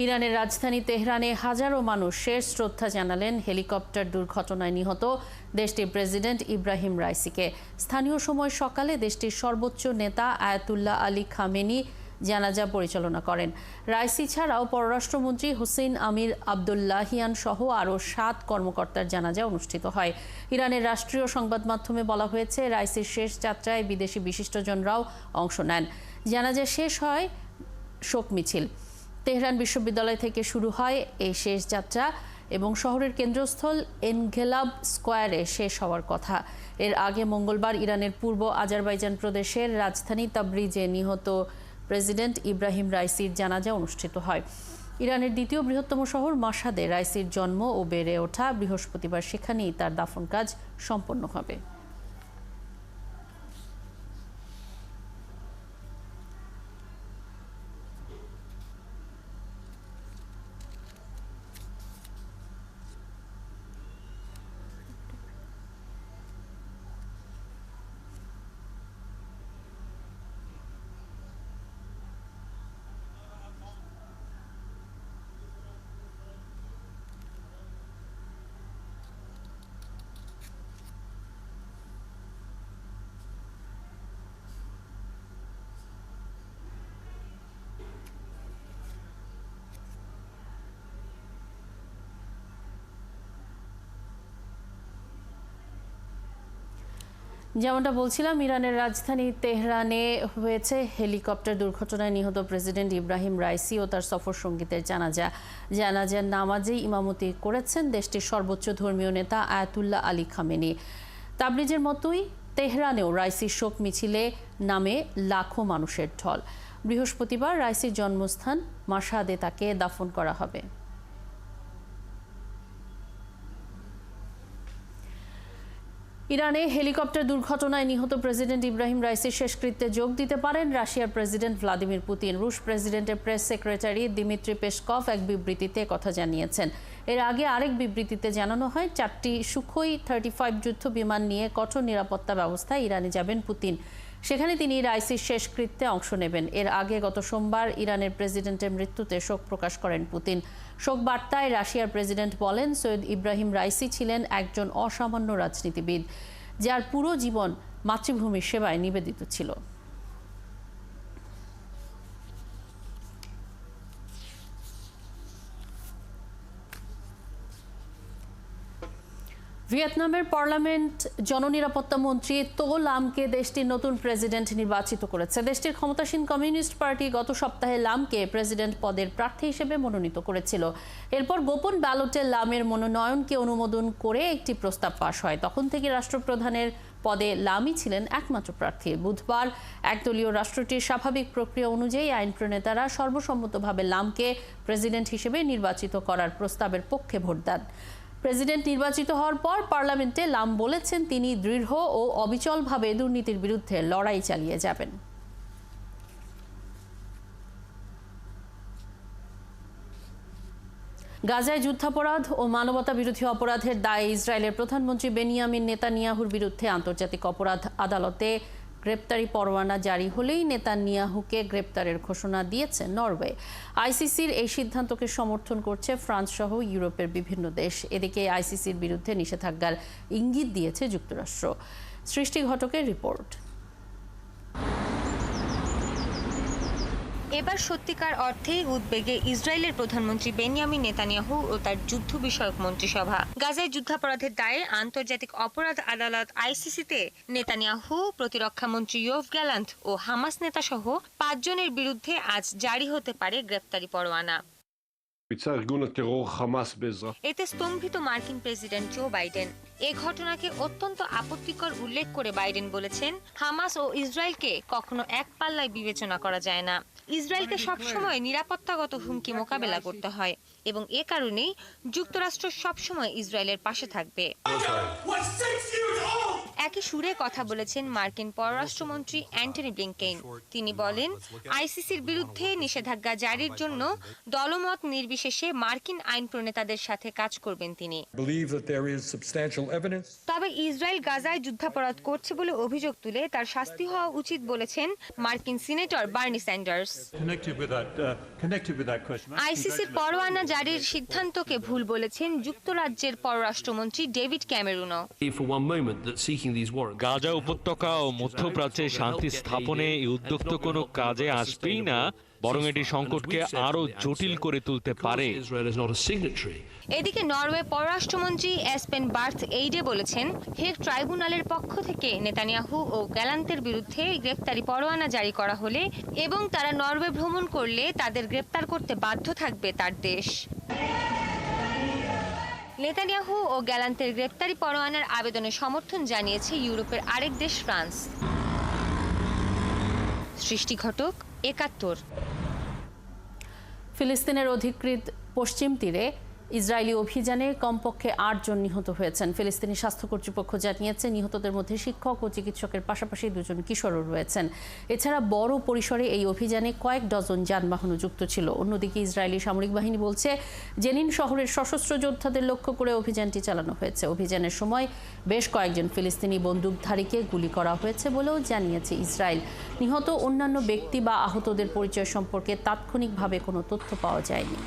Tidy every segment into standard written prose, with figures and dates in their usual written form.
ইরানের রাজধানী তেহরানে হাজারো মানুষ শেষ শ্রদ্ধা জানালেন হেলিকপ্টার দুর্ঘটনায় নিহত দেশটির প্রেসিডেন্ট ইব্রাহিম রাইসিকে। স্থানীয় সময় সকালে দেশটির সর্বোচ্চ নেতা আয়াতুল্লাহ আলী খামেনি জানাজা পরিচালনা করেন। রাইসি ছাড়াও পররাষ্ট্রমন্ত্রী হুসেইন আমির আবদুল্লাহিয়ান সহ আরও 7 কর্মকর্তার জানাজা অনুষ্ঠিত হয়। ইরানের রাষ্ট্রীয় সংবাদ মাধ্যমে বলা হয়েছে, রাইসির শেষ যাত্রায় বিদেশি বিশিষ্টজনরাও অংশ নেন। জানাজা শেষ হয় শোক মিছিল। তেহরান বিশ্ববিদ্যালয় থেকে শুরু হয় এই শেষ যাত্রা এবং শহরের কেন্দ্রস্থল এনগেলাব স্কোয়ারে শেষ হওয়ার কথা। এর আগে মঙ্গলবার ইরানের পূর্ব আজারবাইজান প্রদেশের রাজধানী তাবরিজে নিহত প্রেসিডেন্ট ইব্রাহিম রাইসির জানাজা অনুষ্ঠিত হয়। ইরানের দ্বিতীয় বৃহত্তম শহর মাশহাদে রাইসির জন্ম ও বেড়ে ওঠা। বৃহস্পতিবার সেখানেই তার দাফন কাজ সম্পন্ন হবে। যেমনটা বলছিলাম, ইরানের রাজধানী তেহরানে হয়েছে হেলিকপ্টার দুর্ঘটনায় নিহত প্রেসিডেন্ট ইব্রাহিম রাইসি ও তার সফর সঙ্গীতের জানাজার নামাজে ইমামতি করেছেন দেশটির সর্বোচ্চ ধর্মীয় নেতা আয়াতুল্লাহ আলী খামেনি। তাবরিজের মতোই তেহরানেও রাইসির শোক মিছিলে নামে লাখো মানুষের ঢল। বৃহস্পতিবার রাইসির জন্মস্থান মাশহাদে তাকে দাফন করা হবে। ইরানে হেলিকপ্টার দুর্ঘটনায় নিহত প্রেসিডেন্ট ইব্রাহিম রাইসির শেষকৃত্যে যোগ দিতে পারেন রাশিয়ার প্রেসিডেন্ট ভ্লাদিমির পুতিন। রুশ প্রেসিডেন্টের প্রেস সেক্রেটারি দিমিত্রি পেসকভ এক বিবৃতিতে কথা জানিয়েছেন। এর আগে আরেক বিবৃতিতে জানানো হয়, 4টি সুখোই 35 যুদ্ধ বিমান নিয়ে কঠোর নিরাপত্তা ব্যবস্থায় ইরানে যাবেন পুতিন। সেখানে তিনি রাইসির শেষকৃত্যে অংশ নেবেন। এর আগে গত সোমবার ইরানের প্রেসিডেন্টের মৃত্যুতে শোক প্রকাশ করেন পুতিন। শোক বার্তায় রাশিয়ার প্রেসিডেন্ট বলেন, সৈয়দ ইব্রাহিম রাইসি ছিলেন একজন অসামান্য রাজনীতিবিদ, যার পুরো জীবন মাতৃভূমির সেবায় নিবেদিত ছিল। ভিয়েতনামের পার্লামেন্ট জননিরাপত্তা মন্ত্রী তো লামকে দেশটির নতুন প্রেসিডেন্ট নির্বাচিত করেছে। দেশটির ক্ষমতাসীন কমিউনিস্ট পার্টি গত সপ্তাহে লামকে প্রেসিডেন্ট পদের প্রার্থী হিসেবে মনোনীত করেছিল। এরপর গোপন ব্যালটে লামের মনোনয়নকে অনুমোদন করে একটি প্রস্তাব পাশ হয়। তখন থেকে রাষ্ট্রপ্রধানের পদে লামই ছিলেন একমাত্র প্রার্থী। বুধবার একদলীয় রাষ্ট্রটির স্বাভাবিক প্রক্রিয়া অনুযায়ী আইন প্রণেতারা সর্বসম্মতভাবে লামকে প্রেসিডেন্ট হিসেবে নির্বাচিত করার প্রস্তাবের পক্ষে ভোট দেন। প্রেসিডেন্ট নির্বাচিত হওয়ার পর পার্লামেন্টে লাম বলেছেন, তিনি দৃঢ় ও অবিচলভাবে দুর্নীতির বিরুদ্ধে লড়াই চালিয়ে যাবেন। গাজায় যুদ্ধাপরাধ ও মানবতা বিরোধী অপরাধের দায়ে ইসরায়েলের প্রধানমন্ত্রী বেনিয়ামিন নেতানিয়াহুর বিরুদ্ধে আন্তর্জাতিক অপরাধ আদালতে গ্রেপ্তারি পরোয়ানা জারি হলেই নেতানিয়াহুকে গ্রেপ্তারের ঘোষণা দিয়েছে নরওয়ে। আইসিসির এই সিদ্ধান্তকে সমর্থন করছে ফ্রান্স সহ ইউরোপের বিভিন্ন দেশ। এদিকে আইসিসির বিরুদ্ধে নিষেধাজ্ঞার ইঙ্গিত দিয়েছে যুক্তরাষ্ট্র। সৃষ্টি ঘটকের রিপোর্ট। এবার সত্যিকার অর্থেই উদ্বেগে ইসরায়েলের প্রধানমন্ত্রী বেনিয়ামিন নেতানিয়াহু ও তার যুদ্ধ বিষয়ক মন্ত্রিসভা। গাজায় যুদ্ধাপরাধের দায়ে আন্তর্জাতিক অপরাধ আদালত আইসিসিতে নেতানিয়াহু, প্রতিরক্ষা মন্ত্রী ইয়োভ গ্যালান্ট ও হামাস নেতা সহ 5 জনের বিরুদ্ধে আজ জারি হতে পারে গ্রেপ্তারি পরোয়ানা। এতে স্তম্ভিত মার্কিন প্রেসিডেন্ট জো বাইডেন। এ ঘটনাকে অত্যন্ত আপত্তিকর উল্লেখ করে বাইডেন বলেছেন, হামাস ও ইসরায়েলকে কখনো এক পাল্লায় বিবেচনা করা যায় না। ইসরায়েলকে সবসময় নিরাপত্তাগত হুমকি মোকাবেলা করতে হয় এবং এ কারণেই যুক্তরাষ্ট্র সবসময় ইসরায়েলের পাশে থাকবে। একই সুরে কথা বলেছেন মার্কিন পররাষ্ট্রমন্ত্রী অ্যান্টনি ব্লিংকেন। তিনি বলেন, আইসিসির বিরুদ্ধে নিষেধাজ্ঞা জারির জন্য দলমত নির্বিশেষে মার্কিন আইন প্রণেতাদের সাথে কাজ করবেন তিনি। তবে ইসরায়েল গাজায় যুদ্ধাপরাধ করছে বলে অভিযোগ তুলে তার শাস্তি হওয়া উচিত বলেছেন মার্কিন সিনেটর বার্নি স্যান্ডার্স। আইসিসির পরোয়ানা জারির সিদ্ধান্তকে ভুল বলেছেন যুক্তরাজ্যের পররাষ্ট্রমন্ত্রী ডেভিড ক্যামেরুনও। গাজা উপত্যকা ও মধ্যপ্রাচ্যে শান্তি স্থাপনে এই উদ্যোগ তো কোনো কাজে আসবেই না, বরং এটি সংকটকে আরো জটিল করে তুলতে পারে। এদিকে নরওয়ে পররাষ্ট্রমন্ত্রী এসপেন বার্থ এইডে বলেছেন, হেগ ট্রাইব্যুনালের পক্ষ থেকে নেতানিয়াহু ও গ্যালান্তের বিরুদ্ধে গ্রেপ্তারি পরোয়ানা জারি করা হলে এবং তারা নরওয়ে ভ্রমণ করলে তাদের গ্রেপ্তার করতে বাধ্য থাকবে তার দেশ। নেতানিয়াহু ও গ্যালান্তের গ্রেপ্তারি পরোয়ানার আবেদনে সমর্থন জানিয়েছে ইউরোপের আরেক দেশ ফ্রান্স। সৃষ্টি ঘটক, ৭১। ফিলিস্তিনের অধিকৃত পশ্চিম তীরে ইসরায়েলি অভিযানে কমপক্ষে ৮ জন নিহত হয়েছেন। ফিলিস্তিনি স্বাস্থ্য কর্তৃপক্ষ জানিয়েছে, নিহতদের মধ্যে শিক্ষক ও চিকিৎসকের পাশাপাশি 2 জন কিশোরও রয়েছেন। এছাড়া বড় পরিসরে এই অভিযানে কয়েক ডজন যানবাহনও যুক্ত ছিল। অন্যদিকে ইসরায়েলি সামরিক বাহিনী বলছে, জেনিন শহরের সশস্ত্র যোদ্ধাদের লক্ষ্য করে অভিযানটি চালানো হয়েছে। অভিযানের সময় বেশ কয়েকজন ফিলিস্তিনি বন্দুকধারীকে গুলি করা হয়েছে বলেও জানিয়েছে ইসরায়েল। নিহত অন্যান্য ব্যক্তি বা আহতদের পরিচয় সম্পর্কে তাৎক্ষণিকভাবে কোনো তথ্য পাওয়া যায়নি।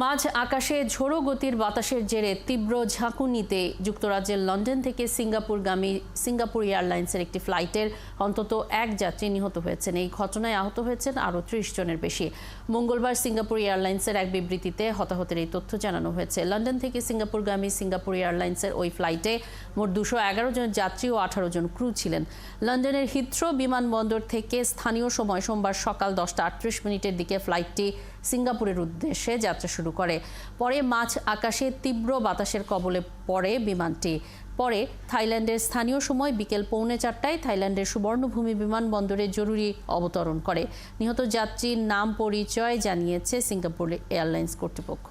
মাঝ আকাশে ঝোড়ো গতির বাতাসের জেরে তীব্র ঝাঁকুনিতে যুক্তরাজ্যের লন্ডন থেকে সিঙ্গাপুরগামী সিঙ্গাপুর এয়ারলাইন্সের একটি ফ্লাইটের অন্তত 1 যাত্রী নিহত হয়েছেন। এই ঘটনায় আহত হয়েছেন আরও 30 জনের বেশি। মঙ্গলবার সিঙ্গাপুর এয়ারলাইন্সের এক বিবৃতিতে হতাহতের এই তথ্য জানানো হয়েছে। লন্ডন থেকে সিঙ্গাপুরগামী সিঙ্গাপুর এয়ারলাইন্সের ওই ফ্লাইটে মোট 211 জন যাত্রী ও 18 জন ক্রু ছিলেন। লন্ডনের হিথ্রো বিমানবন্দর থেকে স্থানীয় সময় সোমবার সকাল 10:38 দিকে ফ্লাইটটি সিঙ্গাপুরের উদ্দেশ্যে যাত্রা শুরু করে। পরে মাঝ আকাশে তীব্র বাতাসের কবলে পড়ে বিমানটি। পরে থাইল্যান্ডের স্থানীয় সময় বিকেল 3:45টায় থাইল্যান্ডের সুবর্ণভূমি বিমানবন্দরে জরুরি অবতরণ করে। নিহত যাত্রীর নাম পরিচয় জানিয়েছে সিঙ্গাপুর এয়ারলাইন্স কর্তৃপক্ষ।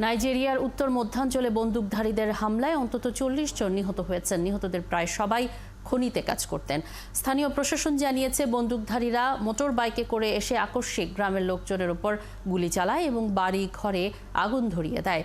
নাইজেরিয়ার উত্তর মধ্যাঞ্চলে বন্দুকধারীদের হামলায় অন্তত 40 জন নিহত হয়েছেন। নিহতদের প্রায় সবাই খনিতে কাজ করতেন। স্থানীয় প্রশাসন জানিয়েছে, বন্দুকধারীরা মোটর বাইকে করে এসে আকস্মিক গ্রামের লোকজনের উপর গুলি চালায় এবং বাড়ি ঘরে আগুন ধরিয়ে দেয়।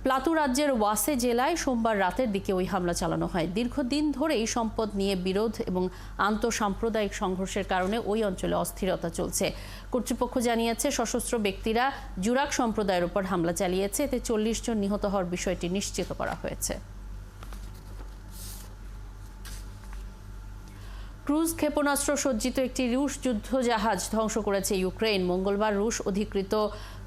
প্লাতু রাজ্যের ওয়াসে জেলায় সোমবার রাতের দিকে ওই হামলা চালানো হয়। দীর্ঘদিন ধরেই সম্পদ নিয়ে বিরোধ এবং আন্তঃসাম্প্রদায়িক সংঘর্ষের কারণে ওই অঞ্চলে অস্থিরতা চলছে। কর্তৃপক্ষ জানিয়েছে, সশস্ত্র ব্যক্তিরা জুরাক সম্প্রদায়ের উপর হামলা চালিয়েছে। এতে 40 জন নিহত হওয়ার বিষয়টি নিশ্চিত করা হয়েছে। ক্রুজ ক্ষেপণাস্ত্র সজ্জিত একটি রুশ যুদ্ধজাহাজ ধ্বংস করেছে ইউক্রেন। মঙ্গলবার রুশ অধিকৃত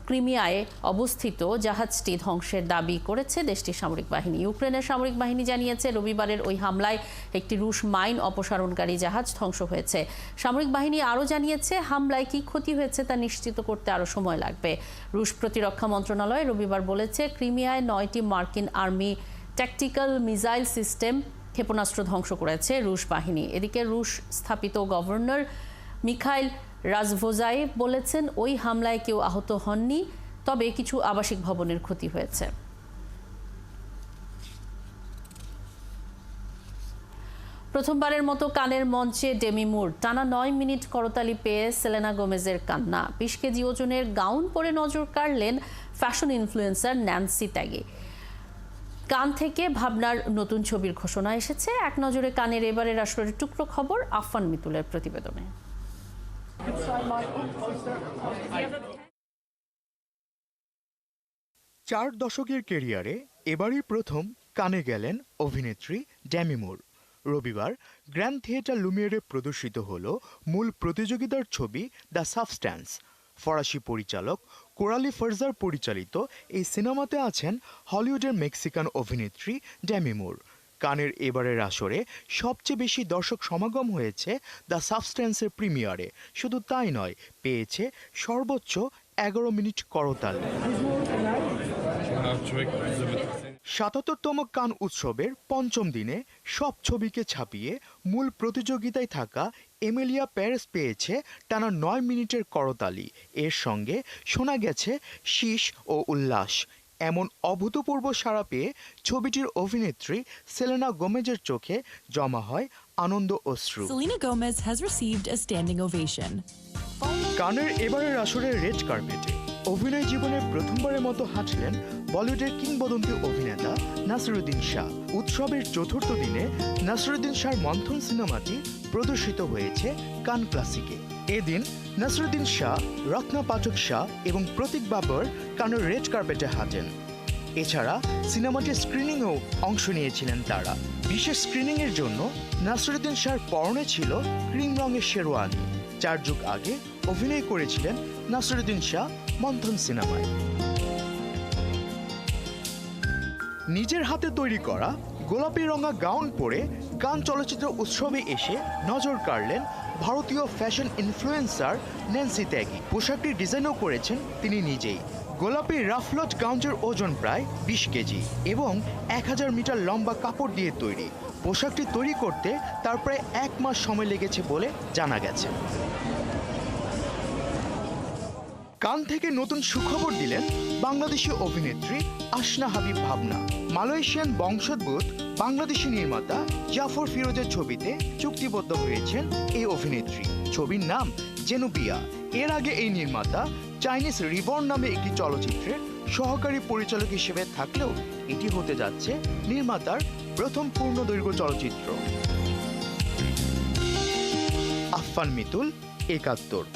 ক্রিমিয়ায় অবস্থিত জাহাজটি ধ্বংসের দাবি করেছে দেশটির সামরিক বাহিনী। ইউক্রেনের সামরিক বাহিনী জানিয়েছে, রবিবারের ওই হামলায় একটি রুশ মাইন অপসারণকারী জাহাজ ধ্বংস হয়েছে। সামরিক বাহিনী আরও জানিয়েছে, হামলায় কী ক্ষতি হয়েছে তা নিশ্চিত করতে আরও সময় লাগবে। রুশ প্রতিরক্ষা মন্ত্রণালয় রবিবার বলেছে, ক্রিমিয়ায় 9টি মার্কিন আর্মি ট্যাকটিক্যাল মিসাইল সিস্টেম ক্ষেপণাস্ত্র ধ্বংস করেছে রুশ বাহিনী। এদিকে রুশ স্থাপিত গভর্নর মিখাইল রাজভোজায়েভ বলেছেন, ওই হামলায় কেউ আহত হননি, তবে কিছু আবাসিক ভবনের ক্ষতি হয়েছে। প্রথমবারের মতো কানের মঞ্চে ডেমি মুর। টানা 9 মিনিট করতালি পেয়ে সেলেনা গোমেজের কান্না। 20 কেজি ওজনের গাউন পরে নজর কাড়লেন ফ্যাশন ইনফ্লুয়েন্সার ন্যান্সি ত্যাগী। কান থেকে ভাবনার নতুন ছবির ঘোষণা এসেছে। এক নজরে কানের এবারের আসরের টুকরো খবর আফফান মিতুলের প্রতিবেদনে। 4 দশকের ক্যারিয়ারে এবারই প্রথম কানে গেলেন অভিনেত্রী ডেমি মুর। রবিবার গ্র্যান্ড থিয়েটার লুমিয়ারে প্রদর্শিত হল মূল প্রতিযোগিতার ছবি দ্য সাবস্ট্যান্স। ফরাসি পরিচালক কোরালি ফারজার পরিচালিত এই সিনেমাতে আছেন হলিউডের মেক্সিকান অভিনেত্রী ডেমি মুর। কানের এবারের আসরে সবচেয়ে বেশি দর্শক সমাগম হয়েছে দ্য সাবস্ট্যান্সের প্রিমিয়ারে। শুধু তাই নয়, পেয়েছে সর্বোচ্চ 11 মিনিট করতালি। ৭৭তম কান উৎসবের পঞ্চম দিনে সব ছবিকে ছাপিয়ে মূল প্রতিযোগিতায় থাকা এমিলিয়া প্যারেস পেয়েছে টানা ৯ মিনিটের করতালি। এর সঙ্গে শোনা গেছে শীষ ও উল্লাস। এমন অভূতপূর্ব সাড়া পেয়ে ছবিটির অভিনেত্রী সেলেনা গোমেজের চোখে জমা হয় আনন্দ অশ্রু। Selena Gomez has received a standing ovation. কানের এবারের আসরের রেড কার্পেটে অভিনয় জীবনের প্রথমবারের মতো হাঁটলেন বলিউডের কিংবদন্তি অভিনেতা নাসিরুদ্দিন শাহ। উৎসবের চতুর্থ দিনে নাসিরুদ্দিন শাহর মন্থন সিনেমাটি প্রদর্শিত হয়েছে কান ক্লাসিকে। এদিন নাসিরুদ্দিন শাহ, রত্না পাঠক শাহ এবং প্রতীক বাবর কানের রেড কার্পেটে হাঁটেন। এছাড়া সিনেমাটির স্ক্রিনিংয়েও অংশ নিয়েছিলেন তারা। বিশেষ স্ক্রিনিংয়ের জন্য নাসিরুদ্দিন শাহর পরনে ছিল ক্রিম রঙের শেরওয়ানি। 4 যুগ আগে অভিনয় করেছিলেন নাসিরুদ্দিন শাহ মন্থন সিনেমায়। নিজের হাতে তৈরি করা গোলাপি রঙা গাউন পরে কান চলচ্চিত্র উৎসবে এসে নজর কাড়লেন ভারতীয় ফ্যাশন ইনফ্লুয়েন্সার ন্যান্সি ত্যাগী। পোশাকটি ডিজাইনও করেছেন তিনি নিজেই। গোলাপি রাফলট গাউনটির ওজন প্রায় 20 কেজি এবং 1000 মিটার লম্বা কাপড় দিয়ে তৈরি। পোশাকটি তৈরি করতে তার প্রায় 1 মাস সময় লেগেছে বলে জানা গেছে। কান থেকে নতুন সুখবর দিলেন বাংলাদেশি অভিনেত্রী আসনা হাবিব ভাবনা। মালয়েশিয়ান বংশোদ্ভূত বাংলাদেশি নির্মাতা জাফর ফিরোজের ছবিতে চুক্তিবদ্ধ হয়েছেন এই অভিনেত্রী। ছবির নাম জেনুবিয়া। এর আগে এই নির্মাতা চাইনিজ রিবর্ন নামে একটি চলচ্চিত্রের সহকারী পরিচালক হিসেবে থাকলেও এটি হতে যাচ্ছে নির্মাতার প্রথম পূর্ণদৈর্ঘ্য চলচ্চিত্র। আফফান মিতুল, ৭১।